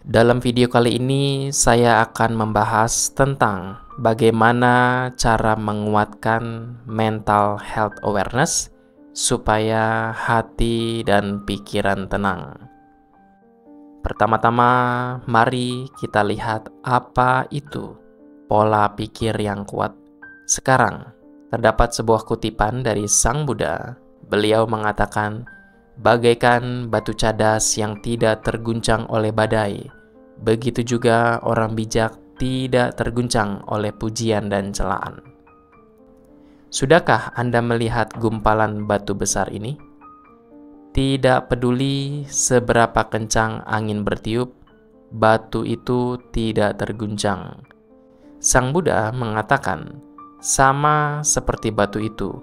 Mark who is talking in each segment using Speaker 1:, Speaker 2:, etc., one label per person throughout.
Speaker 1: Dalam video kali ini, saya akan membahas tentang bagaimana cara menguatkan mental health awareness supaya hati dan pikiran tenang. Pertama-tama, mari kita lihat apa itu pola pikir yang kuat. Sekarang, terdapat sebuah kutipan dari Sang Buddha. Beliau mengatakan, bagaikan batu cadas yang tidak terguncang oleh badai, begitu juga orang bijak tidak terguncang oleh pujian dan celaan. Sudahkah Anda melihat gumpalan batu besar ini? Tidak peduli seberapa kencang angin bertiup, batu itu tidak terguncang. Sang Buddha mengatakan, sama seperti batu itu,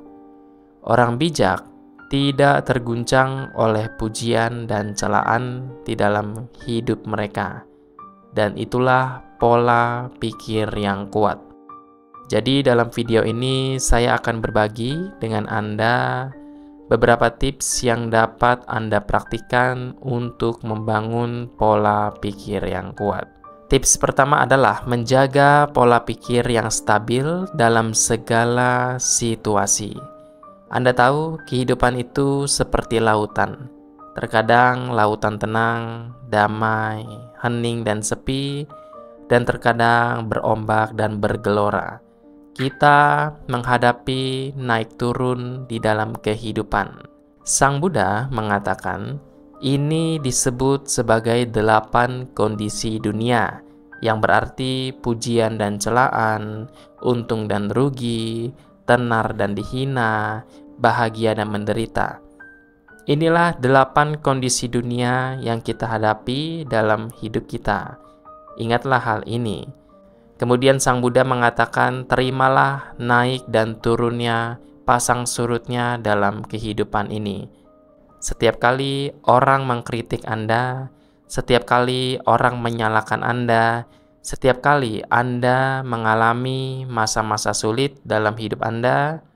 Speaker 1: orang bijak tidak terguncang oleh pujian dan celaan di dalam hidup mereka. Dan itulah pola pikir yang kuat. Jadi dalam video ini saya akan berbagi dengan Anda beberapa tips yang dapat Anda praktikkan untuk membangun pola pikir yang kuat. Tips pertama adalah menjaga pola pikir yang stabil dalam segala situasi. Anda tahu kehidupan itu seperti lautan. Terkadang lautan tenang, damai, hening dan sepi, dan terkadang berombak dan bergelora. Kita menghadapi naik turun di dalam kehidupan. Sang Buddha mengatakan, ini disebut sebagai 8 kondisi dunia, yang berarti pujian dan celaan, untung dan rugi, tenar dan dihina, bahagia dan menderita. Inilah 8 kondisi dunia yang kita hadapi dalam hidup kita. Ingatlah hal ini. Kemudian Sang Buddha mengatakan, terimalah naik dan turunnya, pasang surutnya dalam kehidupan ini. Setiap kali orang mengkritik Anda, setiap kali orang menyalahkan Anda, setiap kali Anda mengalami masa-masa sulit dalam hidup Anda,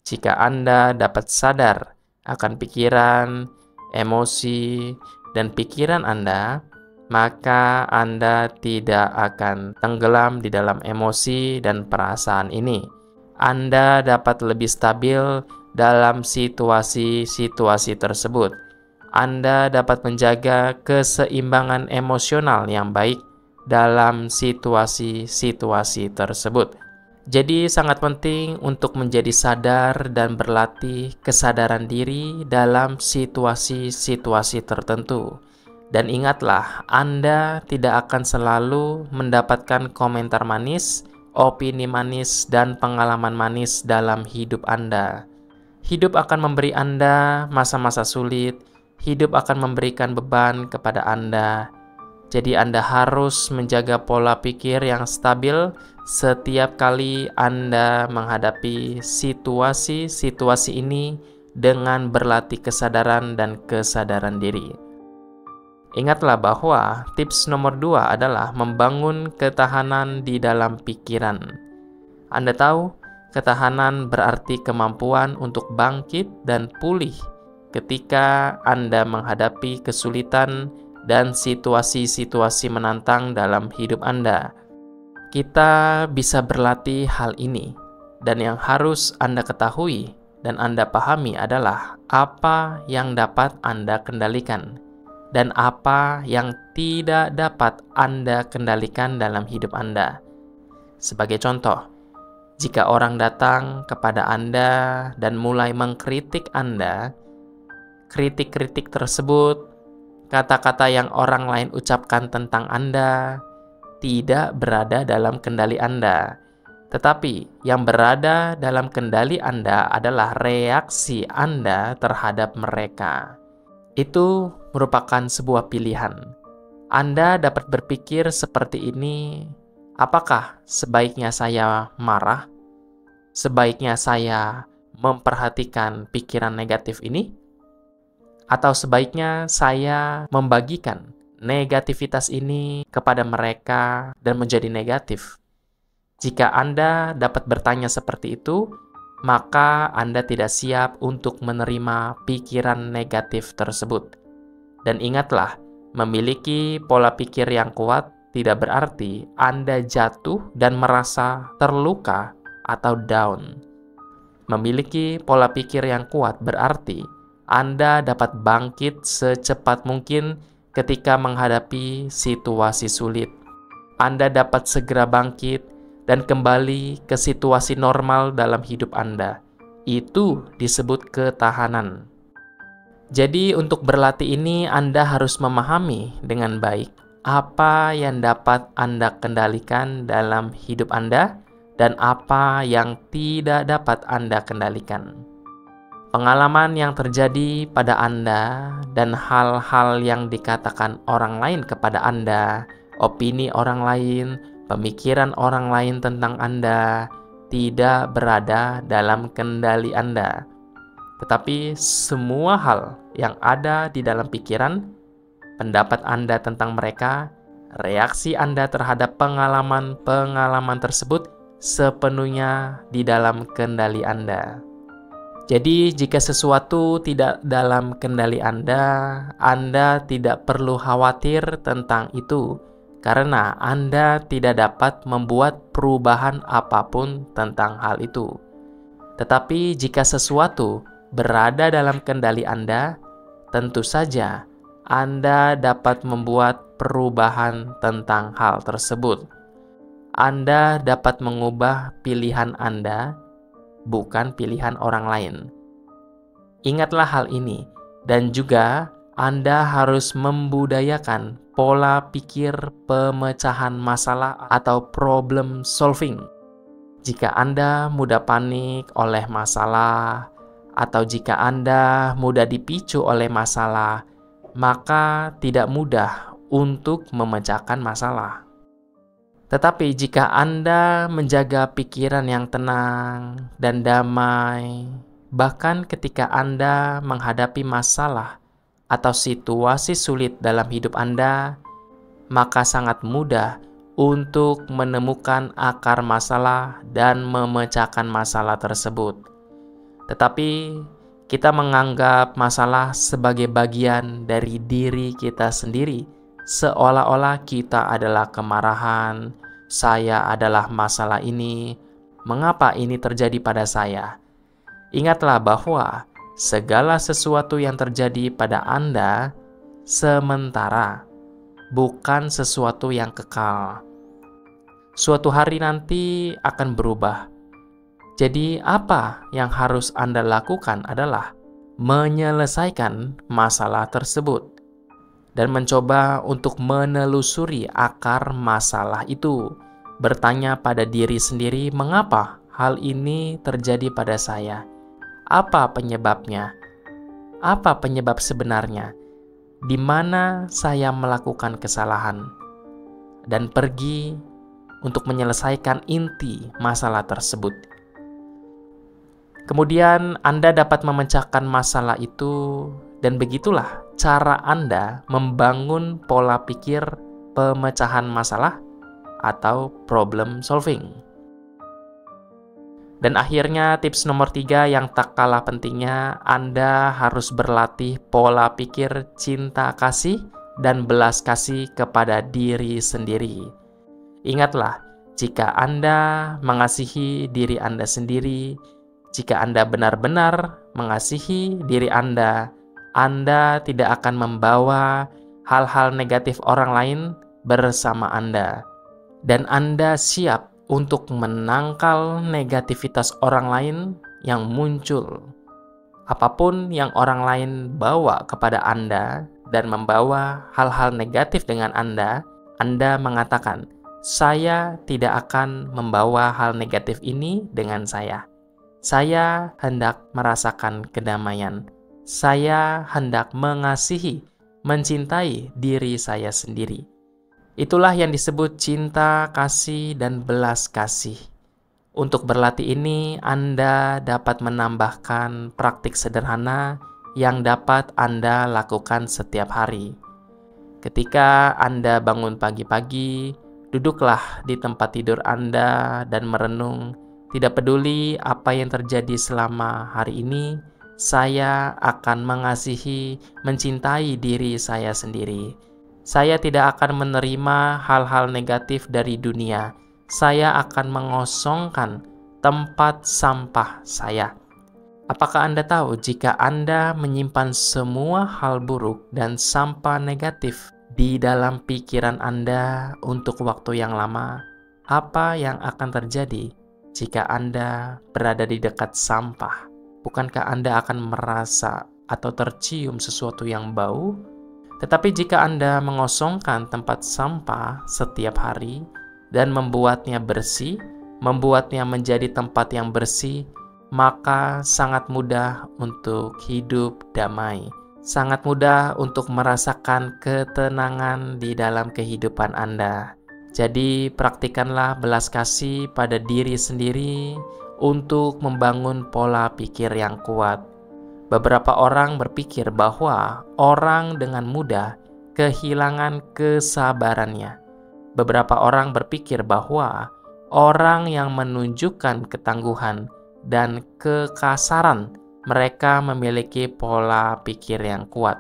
Speaker 1: jika Anda dapat sadar akan pikiran, emosi, dan pikiran Anda, maka Anda tidak akan tenggelam di dalam emosi dan perasaan ini. Anda dapat lebih stabil dalam situasi-situasi tersebut. Anda dapat menjaga keseimbangan emosional yang baik dalam situasi-situasi tersebut. Jadi sangat penting untuk menjadi sadar dan berlatih kesadaran diri dalam situasi-situasi tertentu. Dan ingatlah, Anda tidak akan selalu mendapatkan komentar manis, opini manis, dan pengalaman manis dalam hidup Anda. Hidup akan memberi Anda masa-masa sulit, hidup akan memberikan beban kepada Anda. Jadi Anda harus menjaga pola pikir yang stabil setiap kali Anda menghadapi situasi-situasi ini dengan berlatih kesadaran dan kesadaran diri. Ingatlah bahwa tips nomor 2 adalah membangun ketahanan di dalam pikiran. Anda tahu, ketahanan berarti kemampuan untuk bangkit dan pulih ketika Anda menghadapi kesulitan dan situasi-situasi menantang dalam hidup Anda. Kita bisa berlatih hal ini, dan yang harus Anda ketahui dan Anda pahami adalah apa yang dapat Anda kendalikan dan apa yang tidak dapat Anda kendalikan dalam hidup Anda. Sebagai contoh, jika orang datang kepada Anda dan mulai mengkritik Anda, kritik-kritik tersebut, kata-kata yang orang lain ucapkan tentang Anda tidak berada dalam kendali Anda. Tetapi yang berada dalam kendali Anda adalah reaksi Anda terhadap mereka. Itu merupakan sebuah pilihan. Anda dapat berpikir seperti ini, apakah sebaiknya saya marah? Sebaiknya saya memperhatikan pikiran negatif ini? Atau sebaiknya saya membagikan negativitas ini kepada mereka dan menjadi negatif? Jika Anda dapat bertanya seperti itu, maka Anda tidak siap untuk menerima pikiran negatif tersebut. Dan ingatlah, Memiliki pola pikir yang kuat tidak berarti Anda jatuh dan merasa terluka atau down. Memiliki pola pikir yang kuat berarti Anda dapat bangkit secepat mungkin ketika menghadapi situasi sulit. Anda dapat segera bangkit dan kembali ke situasi normal dalam hidup Anda. Itu disebut ketahanan. Jadi untuk berlatih ini Anda harus memahami dengan baik apa yang dapat Anda kendalikan dalam hidup Anda dan apa yang tidak dapat Anda kendalikan. Pengalaman yang terjadi pada Anda dan hal-hal yang dikatakan orang lain kepada Anda, opini orang lain, pemikiran orang lain tentang Anda, tidak berada dalam kendali Anda. Tetapi semua hal yang ada di dalam pikiran, pendapat Anda tentang mereka, reaksi Anda terhadap pengalaman-pengalaman tersebut sepenuhnya di dalam kendali Anda. Jadi jika sesuatu tidak dalam kendali Anda tidak perlu khawatir tentang itu, karena Anda tidak dapat membuat perubahan apapun tentang hal itu. Tetapi jika sesuatu berada dalam kendali Anda, tentu saja Anda dapat membuat perubahan tentang hal tersebut. Anda dapat mengubah pilihan Anda, bukan pilihan orang lain. Ingatlah hal ini, dan juga Anda harus membudayakan pola pikir pemecahan masalah atau problem solving. Jika Anda mudah panik oleh masalah, atau jika Anda mudah dipicu oleh masalah, maka tidak mudah untuk memecahkan masalah. Tetapi jika Anda menjaga pikiran yang tenang dan damai, bahkan ketika Anda menghadapi masalah atau situasi sulit dalam hidup Anda, maka sangat mudah untuk menemukan akar masalah dan memecahkan masalah tersebut. Tetapi kita menganggap masalah sebagai bagian dari diri kita sendiri, seolah-olah kita adalah kemarahan, saya adalah masalah ini, mengapa ini terjadi pada saya? Ingatlah bahwa segala sesuatu yang terjadi pada Anda sementara, bukan sesuatu yang kekal. Suatu hari nanti akan berubah. Jadi apa yang harus Anda lakukan adalah menyelesaikan masalah tersebut dan mencoba untuk menelusuri akar masalah itu. Bertanya pada diri sendiri, mengapa hal ini terjadi pada saya? Apa penyebabnya? Apa penyebab sebenarnya? Di mana saya melakukan kesalahan? Dan pergi untuk menyelesaikan inti masalah tersebut. Kemudian Anda dapat memecahkan masalah itu, dan begitulah cara Anda membangun pola pikir pemecahan masalah atau problem solving. Dan akhirnya tips nomor 3 yang tak kalah pentingnya, Anda harus berlatih pola pikir cinta kasih dan belas kasih kepada diri sendiri. Ingatlah, jika Anda mengasihi diri Anda sendiri, jika Anda benar-benar mengasihi diri Anda tidak akan membawa hal-hal negatif orang lain bersama Anda. Dan Anda siap untuk menangkal negativitas orang lain yang muncul. Apapun yang orang lain bawa kepada Anda dan membawa hal-hal negatif dengan Anda mengatakan, saya tidak akan membawa hal negatif ini dengan saya. Saya hendak merasakan kedamaian. Saya hendak mengasihi, mencintai diri saya sendiri. Itulah yang disebut cinta, kasih, dan belas kasih. Untuk berlatih ini, Anda dapat menambahkan praktik sederhana yang dapat Anda lakukan setiap hari. Ketika Anda bangun pagi-pagi, duduklah di tempat tidur Anda dan merenung. Tidak peduli apa yang terjadi selama hari ini, saya akan mengasihi, mencintai diri saya sendiri. Saya tidak akan menerima hal-hal negatif dari dunia. Saya akan mengosongkan tempat sampah saya. Apakah Anda tahu jika Anda menyimpan semua hal buruk dan sampah negatif di dalam pikiran Anda untuk waktu yang lama, apa yang akan terjadi jika Anda berada di dekat sampah? Bukankah Anda akan merasa atau tercium sesuatu yang bau? Tetapi jika Anda mengosongkan tempat sampah setiap hari dan membuatnya bersih, membuatnya menjadi tempat yang bersih, maka sangat mudah untuk hidup damai. Sangat mudah untuk merasakan ketenangan di dalam kehidupan Anda. Jadi praktikanlah belas kasih pada diri sendiri untuk membangun pola pikir yang kuat. Beberapa orang berpikir bahwa orang dengan mudah kehilangan kesabarannya. Beberapa orang berpikir bahwa orang yang menunjukkan ketangguhan dan kekasaran, mereka memiliki pola pikir yang kuat.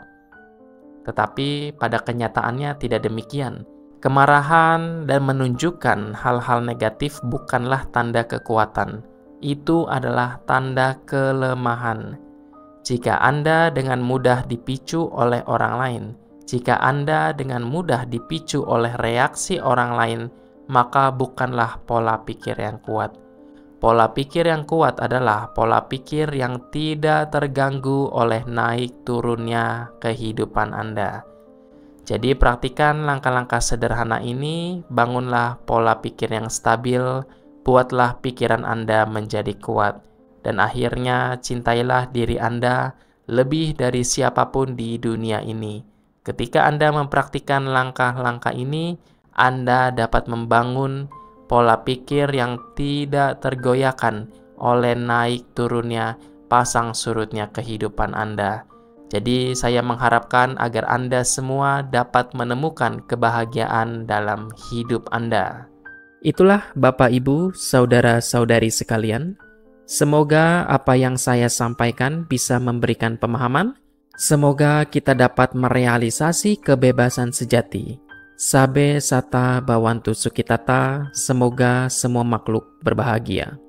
Speaker 1: Tetapi pada kenyataannya tidak demikian. Kemarahan dan menunjukkan hal-hal negatif bukanlah tanda kekuatan. Itu adalah tanda kelemahan. Jika Anda dengan mudah dipicu oleh orang lain, jika Anda dengan mudah dipicu oleh reaksi orang lain, maka bukanlah pola pikir yang kuat. Pola pikir yang kuat adalah pola pikir yang tidak terganggu oleh naik turunnya kehidupan Anda. Jadi praktikan langkah-langkah sederhana ini, bangunlah pola pikir yang stabil, buatlah pikiran Anda menjadi kuat. Dan akhirnya cintailah diri Anda lebih dari siapapun di dunia ini. Ketika Anda mempraktikkan langkah-langkah ini, Anda dapat membangun pola pikir yang tidak tergoyahkan oleh naik turunnya, pasang surutnya kehidupan Anda. Jadi saya mengharapkan agar Anda semua dapat menemukan kebahagiaan dalam hidup Anda. Itulah Bapak Ibu, saudara-saudari sekalian. Semoga apa yang saya sampaikan bisa memberikan pemahaman. Semoga kita dapat merealisasi kebebasan sejati. Sabe sata bawantu sukitata, semoga semua makhluk berbahagia.